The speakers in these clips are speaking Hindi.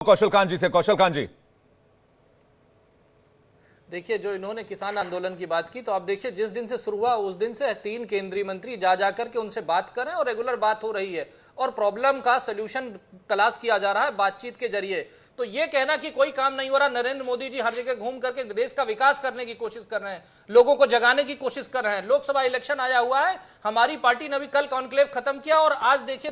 कौशल खान जी से। कौशल खान जी, देखिए, जो इन्होंने किसान आंदोलन की बात की, तो आप देखिए जिस दिन से शुरू हुआ उस दिन से 3 केंद्रीय मंत्री जा जाकर के उनसे बात कर रहे हैं और रेगुलर बात हो रही है और प्रॉब्लम का सलूशन तलाश किया जा रहा है बातचीत के जरिए। तो ये कहना कि कोई काम नहीं हो रहा, नरेंद्र मोदी जी हर जगह घूम करके देश का विकास करने की कोशिश कर रहे हैं, लोगों को जगाने की कोशिश कर रहे हैं। लोकसभा इलेक्शन आया हुआ है, हमारी पार्टी ने अभी कल कॉन्क्लेव खत्म किया और आज देखिए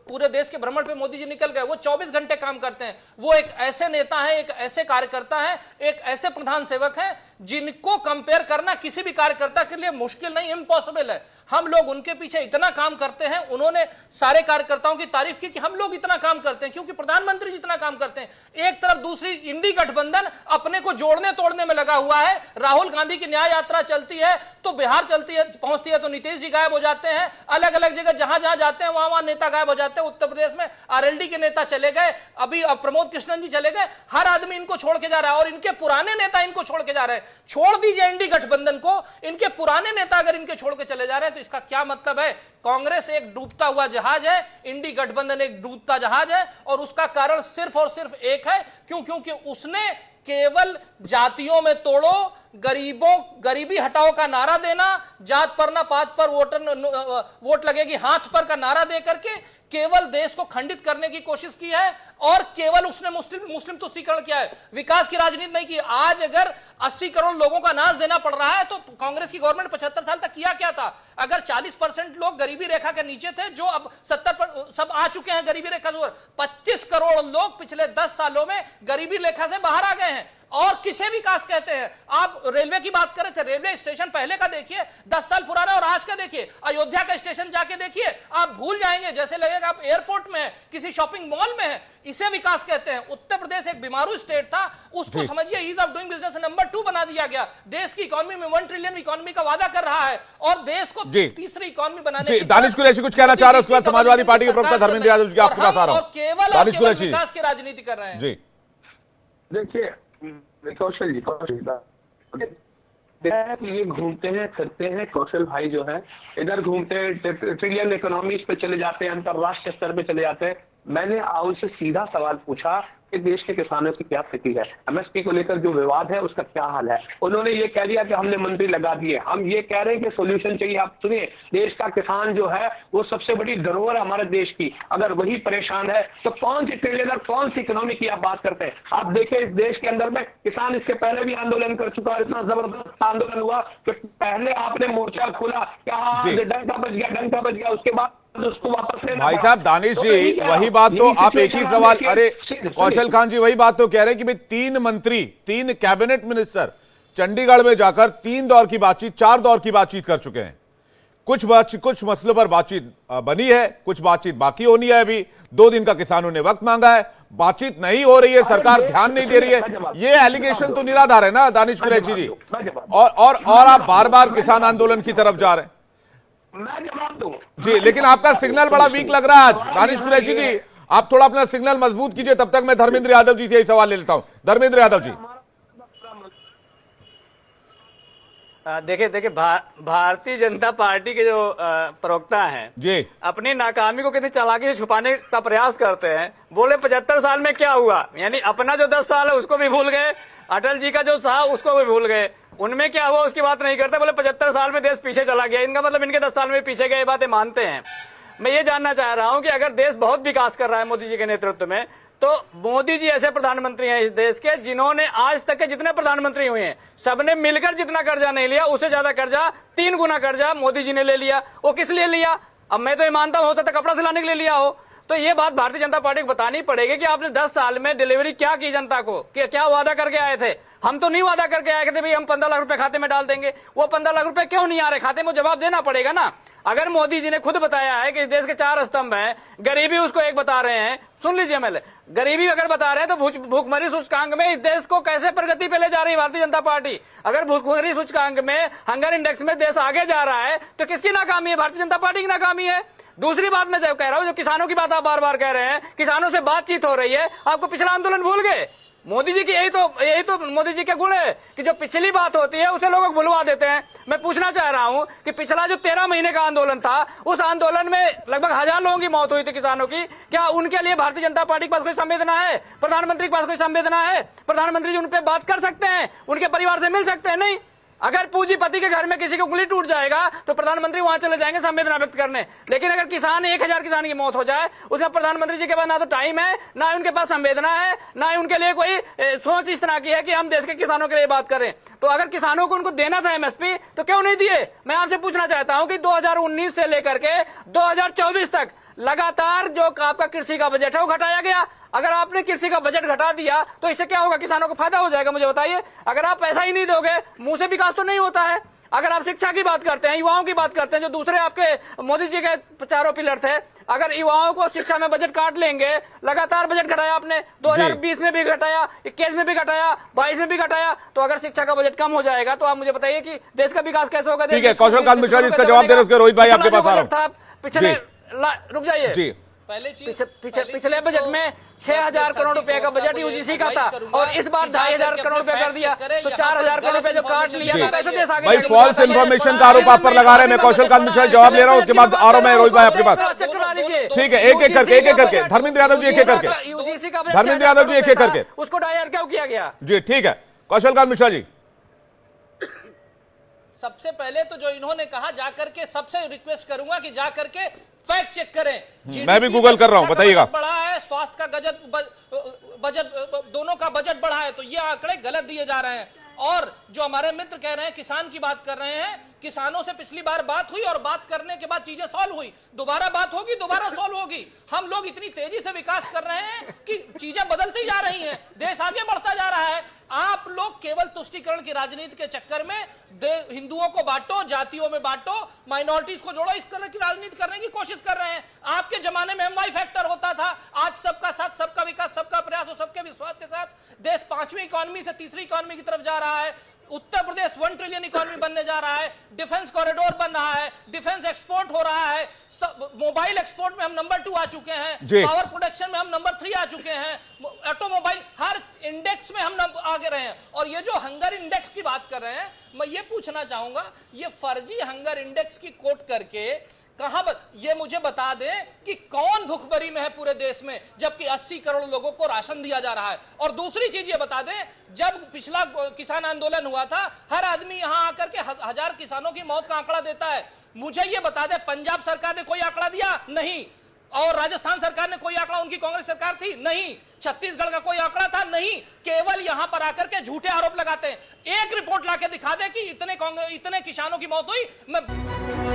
पूरे देश के भ्रमण पे मोदी जी निकल गए। वो 24 घंटे काम करते हैं। वो एक ऐसे नेता है, एक ऐसे कार्यकर्ता है, एक ऐसे प्रधान सेवक है जिनको कंपेयर करना किसी भी कार्यकर्ता के लिए मुश्किल नहीं, इम्पॉसिबल है। हम लोग उनके पीछे इतना काम करते हैं। उन्होंने सारे कार्यकर्ताओं की तारीफ की कि हम लोग इतना काम करते हैं क्योंकि प्रधानमंत्री जी इतना काम करते हैं। एक तरफ दूसरी इंडी गठबंधन अपने को जोड़ने तोड़ने में लगा हुआ है। राहुल गांधी की न्याय यात्रा चलती है तो बिहार चलती है, पहुंचती है तो नीतीश जी गायब हो जाते हैं। अलग अलग जगह जहां जहां जाते हैं वहां वहां नेता गायब हो जाते हैं। उत्तर प्रदेश में आरएलडी के नेता चले गए, अभी प्रमोद कृष्णन जी चले गए। हर आदमी इनको छोड़ के जा रहा है और इनके पुराने नेता इनको छोड़ के जा रहे हैं। छोड़ दीजिए इंडी गठबंधन को, इनके पुराने नेता अगर इनके छोड़ के चले जा रहे हैं तो इसका क्या मतलब है? कांग्रेस एक डूबता हुआ जहाज है, इंडी गठबंधन एक डूबता जहाज है और उसका कारण सिर्फ और सिर्फ एक है, क्योंकि उसने केवल जातियों में तोड़ो, गरीबी हटाओ का नारा देना, जात पर ना पात पर वोट लगेगी हाथ पर का नारा दे करके केवल देश को खंडित करने की कोशिश की है और केवल उसने मुस्लिम तुष्टीकरण किया है, विकास की राजनीति नहीं की। आज अगर 80 करोड़ लोगों का अनाज देना पड़ रहा है तो कांग्रेस की गवर्नमेंट 75 साल तक किया क्या था? अगर 40% लोग गरीबी रेखा के नीचे थे, जो अब 70 सब आ चुके हैं गरीबी रेखा से ऊपर। 25 करोड़ लोग पिछले 10 सालों में गरीबी रेखा से बाहर आ गए हैं। और किसे विकास कहते हैं? आप रेलवे की बात कर रहे थे, रेलवे स्टेशन पहले का देखिए, 10 साल पुराना और आज का देखिए। अयोध्या का स्टेशन जाके देखिए, आप भूल जाएंगे, जैसे लगेगा आप एयरपोर्ट में है, किसी शॉपिंग मॉल में है। इसे विकास कहते हैं। उत्तर प्रदेश एक बीमारू स्टेट था, उसको समझिए ईज ऑफ डूइंग बिजनेस में नंबर 2 बना दिया गया। देश की इकोनॉमी में 1 ट्रिलियन इकोनॉमी का वादा कर रहा है और देश को तीसरी इकोनॉमी बनाने की। दानिश कुरैशी कुछ कहना चाह रहे हैं, उसके बाद समाजवादी पार्टी के प्रवक्ता धर्मेंद्र यादव जी आपके पास आ रहा हूं। केवल विकास की राजनीति कर रहे हैं। जी देखिए कौशल जी, ये घूमते हैं फिरते हैं। कौशल भाई जो है इधर घूमते हैं, ट्रिलियन इकोनॉमीज पे चले जाते हैं, अंतरराष्ट्रीय स्तर पे चले जाते हैं। मैंने उनसे सीधा सवाल पूछा कि देश के किसानों की क्या स्थिति है, एमएसपी को लेकर जो विवाद है उसका क्या हाल है। उन्होंने ये कह दिया कि हमने मंत्री लगा दिए। हम ये कह रहे हैं कि सोल्यूशन चाहिए। आप सुनिए, देश का किसान जो है वो सबसे बड़ी धरोहर हमारे देश की, अगर वही परेशान है तो कौन सी ट्रिलियन कौन सी इकोनॉमी की आप बात करते हैं? आप देखिए इस देश के अंदर में किसान इसके पहले भी आंदोलन कर चुका है। इतना जबरदस्त आंदोलन हुआ कि पहले आपने मोर्चा खोला, क्या डंका बज गया, उसके बाद उसको वापस लेना। भाई साहब, दानिश जी वही बात तो आप एक ही सवाल, अरे कौशल खान जी वही बात तो कह रहे हैं कि भाई 3 मंत्री, 3 कैबिनेट मिनिस्टर चंडीगढ़ में जाकर 3 दौर की बातचीत, 4 दौर की बातचीत कर चुके हैं। कुछ मसलों पर बातचीत बनी है, कुछ बातचीत बाकी होनी है। अभी 2 दिन का किसानों ने वक्त मांगा है, बातचीत नहीं हो रही है, सरकार ध्यान नहीं दे रही है। ये एलिगेशन तो निराधार है ना दानिश कुरैशी जी। और आप बार बार किसान आंदोलन की तरफ जा रहे हैं। मैं जवाब दूं जी, लेकिन आपका सिग्नल बड़ा वीक लग रहा है आज दानिश कुरैशी जी। आप थोड़ा अपना सिग्नल मजबूत कीजिए, तब तक मैं धर्मेंद्र यादव जी से यही सवाल ले लेता हूं। धर्मेंद्र यादव जी, देखिए भारतीय जनता पार्टी के जो प्रवक्ता हैं जी, अपनी नाकामी को कितनी चालाकी से छुपाने का प्रयास करते हैं। बोले 75 साल में क्या हुआ, यानी अपना जो 10 साल है उसको भी भूल गए, अटल जी का जो था उसको भी भूल गए। उनमें क्या हुआ उसकी बात नहीं करते, बोले 75 साल में देश पीछे चला गया। इनका मतलब इनके 10 साल में पीछे गए, बातें मानते हैं। मैं ये जानना चाह रहा हूं कि अगर देश बहुत विकास कर रहा है मोदी जी के नेतृत्व में, तो मोदी जी ऐसे प्रधानमंत्री हैं इस देश के जिन्होंने आज तक के जितने प्रधानमंत्री हुए हैं सबने मिलकर जितना कर्जा नहीं लिया, उससे ज्यादा कर्जा, 3 गुना कर्जा मोदी जी ने ले लिया। वो किस लिए लिया? अब मैं तो ये मानता हूं हो सकता है कपड़ा सिलाने के लिए लिया हो। तो ये बात भारतीय जनता पार्टी को बतानी पड़ेगी कि आपने 10 साल में डिलीवरी क्या की जनता को, कि क्या वादा करके आए थे। हम तो नहीं वादा करके आए थे भाई हम 15 लाख रुपए खाते में डाल देंगे। वो 15 लाख रुपए क्यों नहीं आ रहे खाते में, जवाब देना पड़ेगा ना। अगर मोदी जी ने खुद बताया है कि इस देश के 4 स्तंभ हैं, गरीबी उसको एक बता रहे हैं, सुन लीजिए पहले, गरीबी अगर बता रहे हैं तो भूखमरी सूचकांक में इस देश को कैसे प्रगति पे ले जा रही है भारतीय जनता पार्टी? अगर भूखमरी सूचकांक में, हंगर इंडेक्स में देश आगे जा रहा है तो किसकी नाकामी है? भारतीय जनता पार्टी की नाकामी है। दूसरी बात मैं कह रहा हूं, जो किसानों की बात आप बार बार कह रहे हैं, किसानों से बातचीत हो रही है, आपको पिछला आंदोलन भूल गए? मोदी जी की यही तो मोदी जी के गुण है कि जो पिछली बात होती है उसे लोग भुलवा देते हैं। मैं पूछना चाह रहा हूं कि पिछला जो 13 महीने का आंदोलन था, उस आंदोलन में लगभग 1000 लोगों की मौत हुई थी किसानों की। क्या उनके लिए भारतीय जनता पार्टी के पास कोई संवेदना है? प्रधानमंत्री के पास कोई संवेदना है? प्रधानमंत्री जी उन पर बात कर सकते हैं, उनके परिवार से मिल सकते हैं? नहीं। अगर पूंजीपति के घर में किसी को उंगली टूट जाएगा तो प्रधानमंत्री वहां चले जाएंगे संवेदना व्यक्त करने। लेकिन अगर 1000 किसान की मौत हो जाए, उसमें प्रधानमंत्री जी के पास ना तो टाइम है, ना ही उनके पास संवेदना है, ना ही उनके लिए कोई सोच इस तरह की है कि हम देश के किसानों के लिए बात करें। तो अगर किसानों को उनको देना था एमएसपी, तो क्यों नहीं दिए? मैं आपसे पूछना चाहता हूं कि 2019 से लेकर के 2024 तक लगातार जो आपका कृषि का बजट है वो घटाया गया। अगर आपने कृषि का बजट घटा दिया तो इससे क्या होगा? किसानों को फायदा हो जाएगा? मुझे बताइए। अगर आप पैसा ही नहीं दोगे, मुंह से विकास तो नहीं होता है। अगर आप शिक्षा की बात करते हैं, युवाओं की बात करते हैं, जो दूसरे आपके मोदी जी के चारों पिलर थे, अगर युवाओं को शिक्षा में बजट काट लेंगे, लगातार बजट घटाया आपने, 2020 में भी घटाया, 21 में भी घटाया, 22 में भी घटाया, तो अगर शिक्षा का बजट कम हो जाएगा तो आप मुझे बताइए कि देश का विकास कैसे होगा? ठीक है, कौशल कांत मिश्रा जी इसका जवाब दे रहे हैं। रोहित भाई आपके पास आ रहा हूं। पिछले रुक जाइए जी। पिछले बजट में 6000 करोड़ रुपए का बजट यूजीसी का था और इस बार 2500 करोड़ रुपए कर दिया, तो 4000 करोड़ रुपए जो काट लिया तो कैसे देश आगे? भाई फॉल्स इन्फॉर्मेशन का आरोप आप पर लगा रहे हैं। मैं कौशल कांत मिश्रा जवाब ले रहा हूं, उसके बाद आ रहा हूं मैं रोहित भाई आपके पास। ठीक है, एक एक करके धर्मेंद्र यादव जी एक एक करके, यूजीसी का धर्मेंद्र यादव जी एक एक करके, उसको डायर क्यों किया गया? जी ठीक है, कौशल कांत मिश्रा जी। सबसे पहले तो जो इन्होंने कहा, जाकर के सबसे रिक्वेस्ट करूंगा कि जाकर के फैक्ट चेक करें। मैं भी गूगल कर रहा हूं, बताइएगा। बढ़ा है, स्वास्थ्य का बजट दोनों का बजट बढ़ा है, तो ये आंकड़े गलत दिए जा रहे हैं। और जो हमारे मित्र कह रहे हैं, किसान की बात कर रहे हैं, किसानों से पिछली बार बात हुई और बात करने के बाद चीजें सॉल्व हुई, दोबारा बात होगी, दोबारा सॉल्व होगी। हम लोग इतनी तेजी से विकास कर रहे हैं कि चीजें बदलती जा रही हैं, देश आगे बढ़ता जा रहा है। आप लोग केवल तुष्टीकरण की राजनीति के चक्कर में हिंदुओं को बांटो, जातियों में बांटो, माइनॉरिटीज को जोड़ो, इस तरह की राजनीति करने की कोशिश कर रहे हैं। आपके जमाने में एमवाई फैक्टर होता था, आज सबका साथ, सबका विकास, सबका प्रयास और सबके विश्वास के साथ देश 5वीं इकोनॉमी से तीसरी इकोनॉमी की तरफ जा रहा है। उत्तर प्रदेश 1 ट्रिलियन इकोनॉमी बनने जा रहा है, डिफेंस कॉरिडोर बन रहा है, डिफेंस एक्सपोर्ट हो रहा है, मोबाइल एक्सपोर्ट में हम नंबर 2 आ चुके हैं, पावर प्रोडक्शन में हम नंबर 3 आ चुके हैं, ऑटोमोबाइल हर इंडेक्स में हम आगे रहे हैं। और ये जो हंगर इंडेक्स की बात कर रहे हैं, मैं ये पूछना चाहूंगा, ये फर्जी हंगर इंडेक्स की कोट करके ये मुझे बता दें कि कौन भूखमरी में है पूरे देश में, जबकि 80 करोड़ लोगों को राशन दिया जा रहा है। और दूसरी चीज ये बता दें, जब पिछला किसान आंदोलन हुआ था, हर आदमी यहां आकर के 1000 किसानों की मौत का आंकड़ा देता है। मुझे ये बता दें, पंजाब सरकार ने कोई आंकड़ा दिया? नहीं। और राजस्थान सरकार ने कोई आंकड़ा, उनकी कांग्रेस सरकार थी? नहीं। छत्तीसगढ़ का कोई आंकड़ा था? नहीं। केवल यहां पर आकर के झूठे आरोप लगाते हैं। एक रिपोर्ट लाके दिखा दे कि इतने किसानों की मौत हुई। मैं